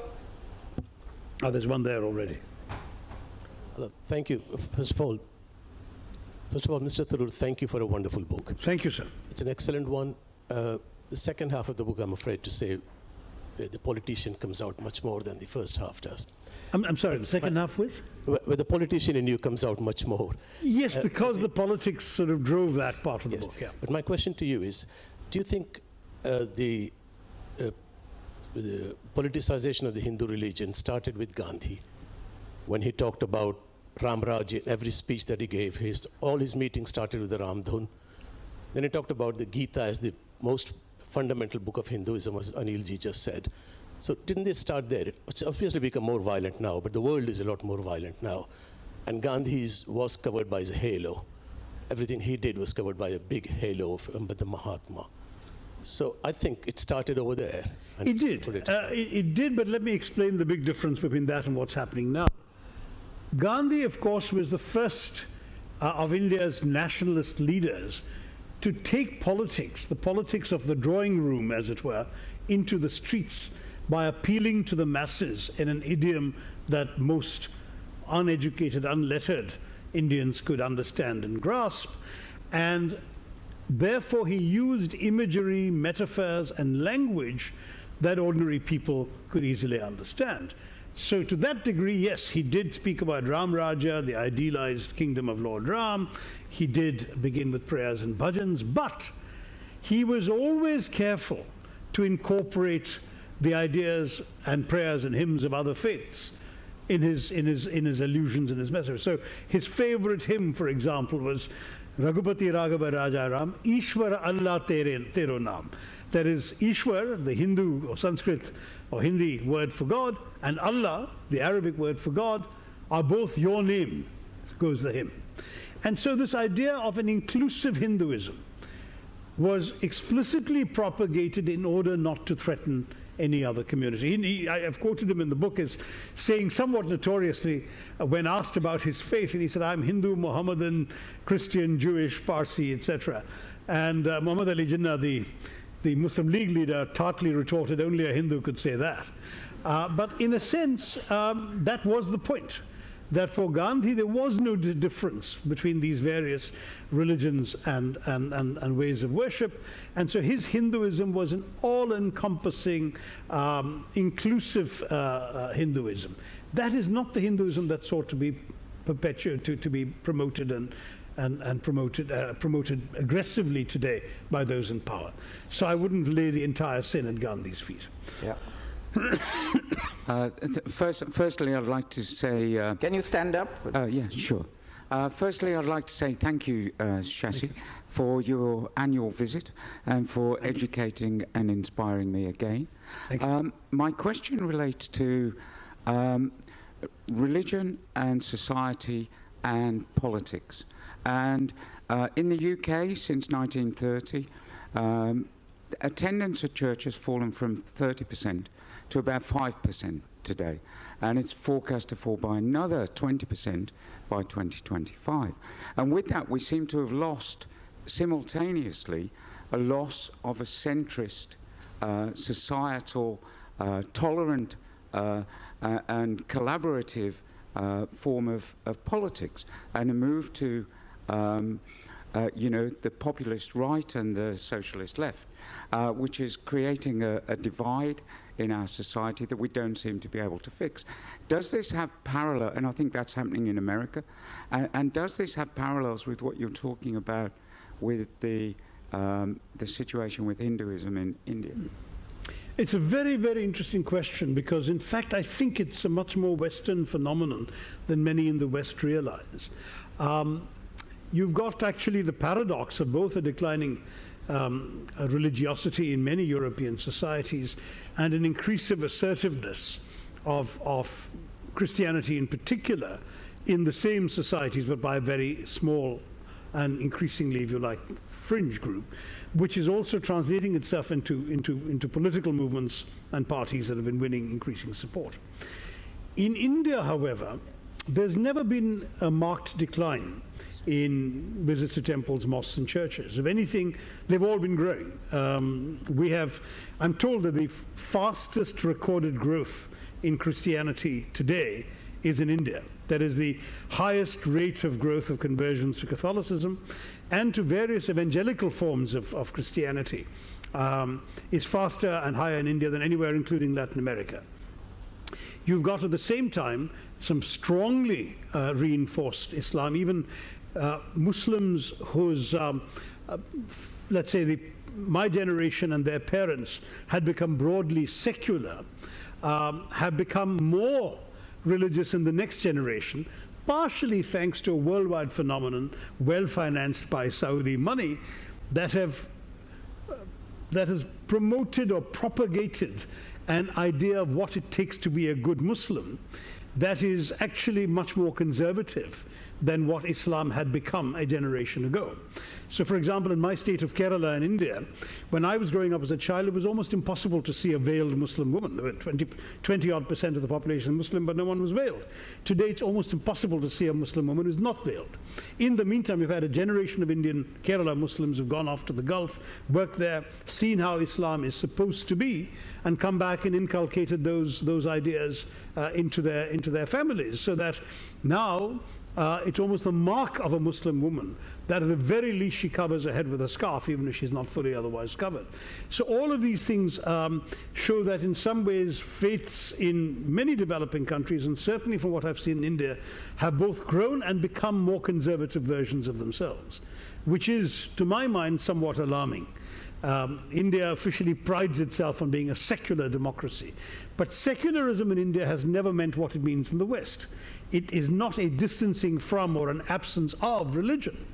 [SPEAKER 2] Oh, there's one there already.
[SPEAKER 3] Hello, thank you. First of all, Mr. Tharoor, thank you for a wonderful book.
[SPEAKER 2] Thank you, sir.
[SPEAKER 3] It's an excellent one. The second half of the book, I'm afraid to say, the politician comes out much more than the first half does.
[SPEAKER 2] I'm sorry, the second half was?
[SPEAKER 3] Where the politician in you comes out much more.
[SPEAKER 2] Yes, because the politics sort of drove that part of the
[SPEAKER 3] Yes.
[SPEAKER 2] book, yeah.
[SPEAKER 3] But my question to you is, do you think the politicization of the Hindu religion started with Gandhi, when he talked about Ram Raj in every speech that he gave? All his meetings started with the Ram Dhun. Then he talked about the Gita as the most fundamental book of Hinduism, as Anil ji just said. So didn't they start there? It's obviously become more violent now, but the world is a lot more violent now. And Gandhi's was covered by his halo. Everything he did was covered by a big halo of the Mahatma. So I think it started over there.
[SPEAKER 2] It did. It did, but let me explain the big difference between that and what's happening now. Gandhi, of course, was the first of India's nationalist leaders to take politics, the politics of the drawing room, as it were, into the streets by appealing to the masses in an idiom that most uneducated, unlettered Indians could understand and grasp. And therefore, he used imagery, metaphors, and language that ordinary people could easily understand. So to that degree, yes, he did speak about Ram Raja, the idealized kingdom of Lord Ram. He did begin with prayers and bhajans, but he was always careful to incorporate the ideas and prayers and hymns of other faiths in his allusions and his message. So his favorite hymn, for example, was Raghupati Raghava Raja Ram, Ishwara Allah Tero Naam. That is, Ishwar, the Hindu or Sanskrit or Hindi word for God, and Allah, the Arabic word for God, are both your name, goes the hymn. And so this idea of an inclusive Hinduism was explicitly propagated in order not to threaten any other community. I've quoted him in the book as saying somewhat notoriously, when asked about his faith, and he said, I'm Hindu, Mohammedan, Christian, Jewish, Parsi, etc. And Muhammad Ali Jinnah, the Muslim League leader, tartly retorted, only a Hindu could say that. But in a sense, that was the point, that for Gandhi there was no difference between these various religions and ways of worship. And so his Hinduism was an all-encompassing, inclusive Hinduism. That is not the Hinduism that sought to be perpetuated, to be promoted and promoted aggressively today by those in power. So I wouldn't lay the entire sin at Gandhi's feet.
[SPEAKER 1] Yeah.
[SPEAKER 4] Firstly, I'd like to say...
[SPEAKER 1] Can you stand up?
[SPEAKER 4] Yeah, sure. Firstly, I'd like to say thank you, Shashi, for your annual visit and for educating and inspiring me again. My question relates to religion and society and politics. And in the UK, since 1930, attendance at church has fallen from 30% to about 5% today. And it's forecast to fall by another 20% by 2025. And with that, we seem to have lost, simultaneously, a loss of a centrist, societal, tolerant, and collaborative form of politics, and a move to the populist right and the socialist left, which is creating a divide in our society that we don't seem to be able to fix. Does this have parallel, and I think that's happening in America, and does this have parallels with what you're talking about with the situation with Hinduism in India?
[SPEAKER 2] It's a very, very interesting question, because in fact I think it's a much more Western phenomenon than many in the West realize. You've got actually the paradox of both a declining religiosity in many European societies and an increasive assertiveness of Christianity in particular in the same societies, but by a very small and increasingly, if you like, fringe group, which is also translating itself into political movements and parties that have been winning increasing support. In India, however, there's never been a marked decline in visits to temples, mosques and churches. If anything, they've all been growing. I'm told that the fastest recorded growth in Christianity today is in India. That is, the highest rate of growth of conversions to Catholicism and to various evangelical forms of Christianity is faster and higher in India than anywhere, including Latin America. You've got at the same time some strongly reinforced Islam, even Muslims whose, let's say, my generation and their parents had become broadly secular, have become more religious in the next generation, partially thanks to a worldwide phenomenon well-financed by Saudi money that has promoted or propagated an idea of what it takes to be a good Muslim that is actually much more conservative than what Islam had become a generation ago. So, for example, in my state of Kerala in India, when I was growing up as a child, it was almost impossible to see a veiled Muslim woman. There were 20-odd% of the population Muslim, but no one was veiled. Today, it's almost impossible to see a Muslim woman who's not veiled. In the meantime, we've had a generation of Indian Kerala Muslims who've gone off to the Gulf, worked there, seen how Islam is supposed to be, and come back and inculcated those ideas into their families, so that now it's almost the mark of a Muslim woman that at the very least she covers her head with a scarf, even if she's not fully otherwise covered. So all of these things show that in some ways faiths in many developing countries, and certainly from what I've seen in India, have both grown and become more conservative versions of themselves, which is, to my mind, somewhat alarming. India officially prides itself on being a secular democracy, but secularism in India has never meant what it means in the West. It is not a distancing from or an absence of religion.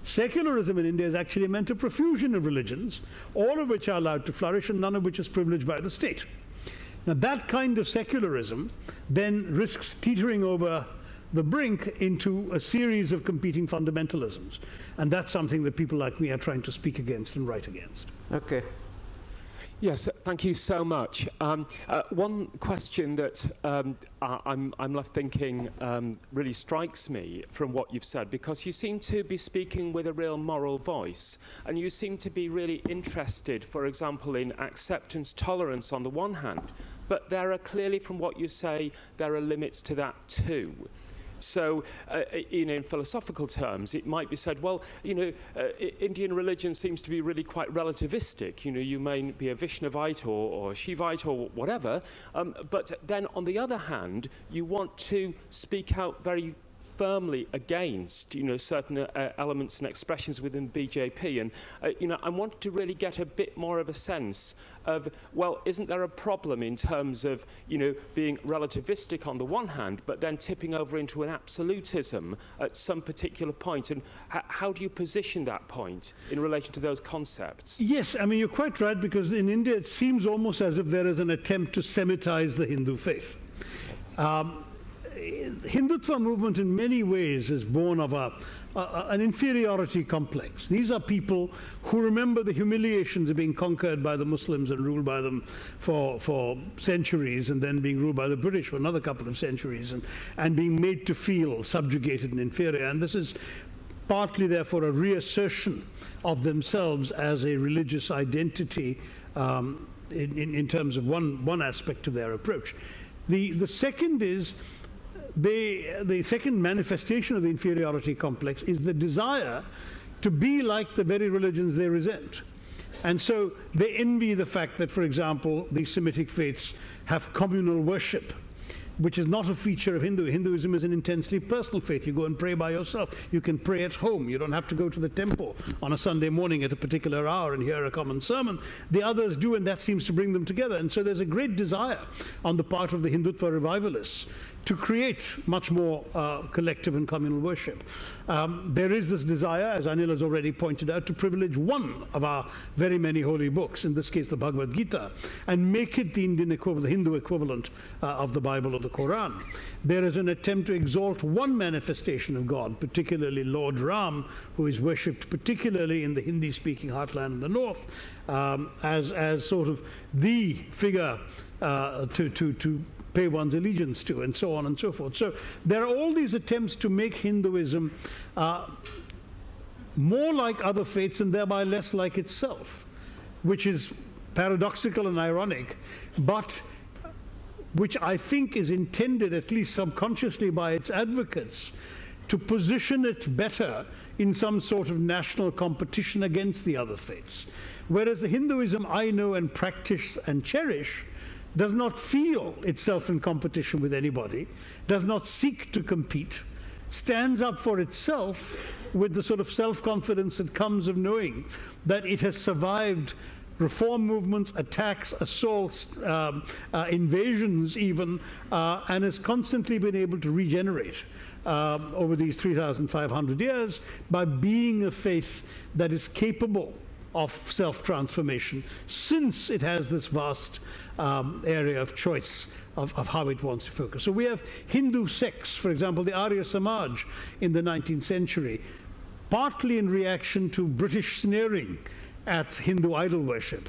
[SPEAKER 2] Secularism in India has actually meant a profusion of religions, all of which are allowed to flourish and none of which is privileged by the state. Now that kind of secularism then risks teetering over the brink into a series of competing fundamentalisms. And that's something that people like me are trying to speak against and write against.
[SPEAKER 1] Okay.
[SPEAKER 5] Yes, thank you so much. One question that I'm left thinking really strikes me from what you've said, because you seem to be speaking with a real moral voice, and you seem to be really interested, for example, in acceptance, tolerance on the one hand, but there are clearly, from what you say, there are limits to that too. So, in philosophical terms, it might be said, well, Indian religion seems to be really quite relativistic. You may be a Vaishnavite or Shivite or whatever, but then on the other hand, you want to speak out very firmly against, certain elements and expressions within BJP. And, I want to really get a bit more of a sense of, well, isn't there a problem in terms of, being relativistic on the one hand, but then tipping over into an absolutism at some particular point? And how do you position that point in relation to those concepts?
[SPEAKER 2] Yes, I mean, you're quite right, because in India it seems almost as if there is an attempt to Semitize the Hindu faith. Hindutva movement in many ways is born of an inferiority complex. These are people who remember the humiliations of being conquered by the Muslims and ruled by them for centuries, and then being ruled by the British for another couple of centuries, and being made to feel subjugated and inferior. And this is partly, therefore, a reassertion of themselves as a religious identity in terms of one aspect of their approach. The second is, the second manifestation of the inferiority complex is the desire to be like the very religions they resent. And so they envy the fact that, for example, the Semitic faiths have communal worship, which is not a feature of Hinduism is an intensely personal faith. You go and pray by yourself. You can pray at home. You don't have to go to the temple on a Sunday morning at a particular hour and hear a common sermon. The others do, and that seems to bring them together. And so there's a great desire on the part of the Hindutva revivalists to create much more collective and communal worship. There is this desire, as Anil has already pointed out, to privilege one of our very many holy books, in this case the Bhagavad Gita, and make it the Indian equivalent, the Hindu equivalent of the Bible or the Quran. There is an attempt to exalt one manifestation of God, particularly Lord Ram, who is worshipped particularly in the Hindi-speaking heartland in the north, as sort of the figure to pay one's allegiance to, and so on and so forth. So there are all these attempts to make Hinduism more like other faiths and thereby less like itself, which is paradoxical and ironic, but which I think is intended, at least subconsciously by its advocates, to position it better in some sort of national competition against the other faiths. Whereas the Hinduism I know and practice and cherish does not feel itself in competition with anybody, does not seek to compete, stands up for itself with the sort of self-confidence that comes of knowing that it has survived reform movements, attacks, assaults, invasions even, and has constantly been able to regenerate over these 3,500 years by being a faith that is capable of self-transformation, since it has this vast area of choice of how it wants to focus. So we have Hindu sects, for example, the Arya Samaj in the 19th century, partly in reaction to British sneering at Hindu idol worship,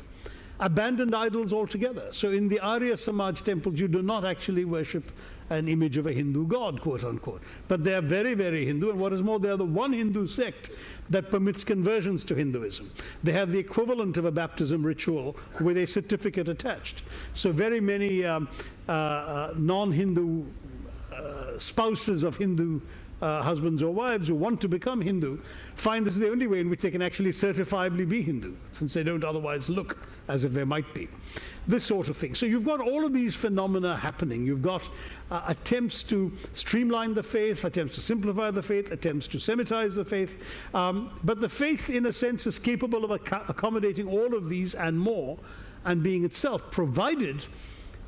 [SPEAKER 2] abandoned idols altogether. So in the Arya Samaj temples, you do not actually worship an image of a Hindu god, quote unquote. But they are very, very Hindu, and what is more, they are the one Hindu sect that permits conversions to Hinduism. They have the equivalent of a baptism ritual with a certificate attached. So very many non-Hindu spouses of Hindu husbands or wives who want to become Hindu find this is the only way in which they can actually certifiably be Hindu, since they don't otherwise look as if they might be. This sort of thing. So you've got all of these phenomena happening. You've got attempts to streamline the faith, attempts to simplify the faith, attempts to Semitize the faith. But the faith, in a sense, is capable of accommodating all of these and more, and being itself, provided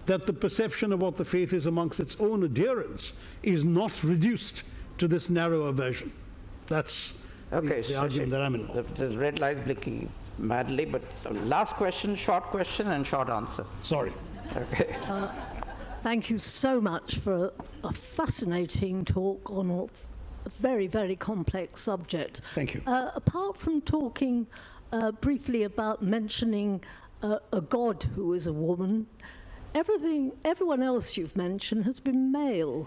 [SPEAKER 2] that the perception of what the faith is amongst its own adherents is not reduced to this narrower version. That's the argument that I'm in.
[SPEAKER 1] The red light is blinking madly, but last question and short answer.
[SPEAKER 2] Sorry.
[SPEAKER 1] Okay.
[SPEAKER 6] Thank you so much for a fascinating talk on a very, very complex subject.
[SPEAKER 2] Thank you.
[SPEAKER 6] Apart from talking briefly about mentioning a god who is a woman, everyone else you've mentioned has been male.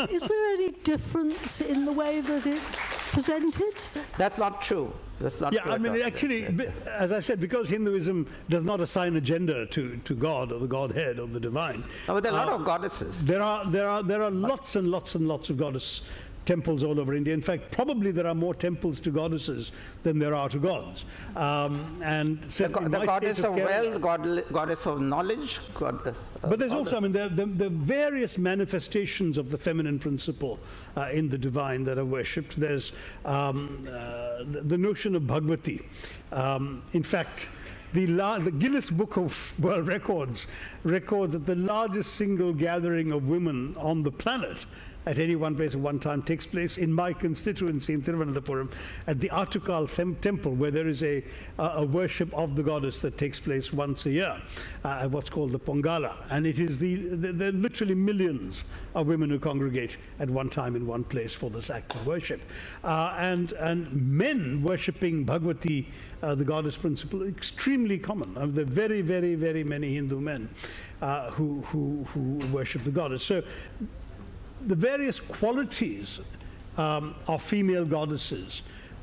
[SPEAKER 6] Is there any difference in the way that it's presented?
[SPEAKER 1] That's not true. That's not
[SPEAKER 2] yeah,
[SPEAKER 1] true.
[SPEAKER 2] I mean, actually, as I said, because Hinduism does not assign a gender to God or the Godhead or the divine.
[SPEAKER 1] No, but there are a lot of goddesses.
[SPEAKER 2] There are lots and lots and lots of goddess temples all over India. In fact, probably there are more temples to goddesses than there are to gods. And
[SPEAKER 1] the goddess of wealth, goddess of knowledge.
[SPEAKER 2] But there's also, I mean, the various manifestations of the feminine principle in the divine that are worshipped. There's the notion of Bhagavati. In fact, the Guinness Book of World Records records that the largest single gathering of women on the planet at any one place at one time takes place in my constituency in Thiruvananthapuram at the Artukal temple, where there is a worship of the goddess that takes place once a year at what's called the Pongala. And it is there are literally millions of women who congregate at one time in one place for this act of worship. And men worshipping Bhagavati, the goddess principle, extremely common. There are very, very, very many Hindu men who worship the goddess. So the various qualities of female goddesses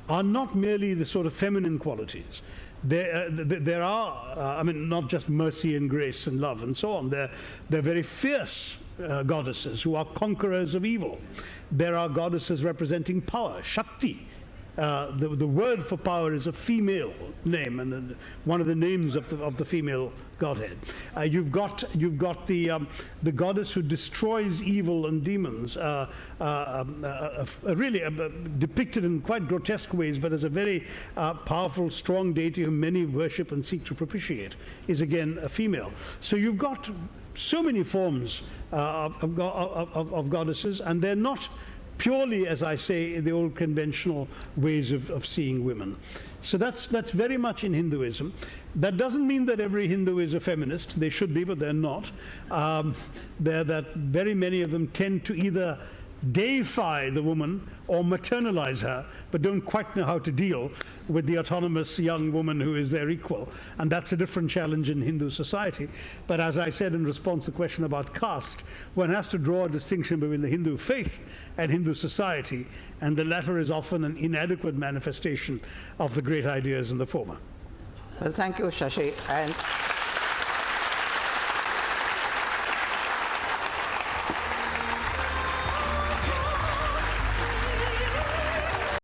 [SPEAKER 2] are not merely the sort of feminine qualities. There are, I mean, not just mercy and grace and love and so on. They're very fierce goddesses who are conquerors of evil. There are goddesses representing power, Shakti. The word for power is a female name, and one of the names of the female godhead. You've got the goddess who destroys evil and demons, really depicted in quite grotesque ways, but as a very powerful, strong deity whom many worship and seek to propitiate, is again a female. So you've got so many forms of goddesses, and they're not purely, as I say, the old conventional ways of seeing women. So that's very much in Hinduism. That doesn't mean that every Hindu is a feminist. They should be, but they're not. That very many of them tend to either deify the woman or maternalize her, but don't quite know how to deal with the autonomous young woman who is their equal. And that's a different challenge in Hindu society. But as I said in response to the question about caste, one has to draw a distinction between the Hindu faith and Hindu society, and the latter is often an inadequate manifestation of the great ideas in the former.
[SPEAKER 1] Well, thank you, Shashi. And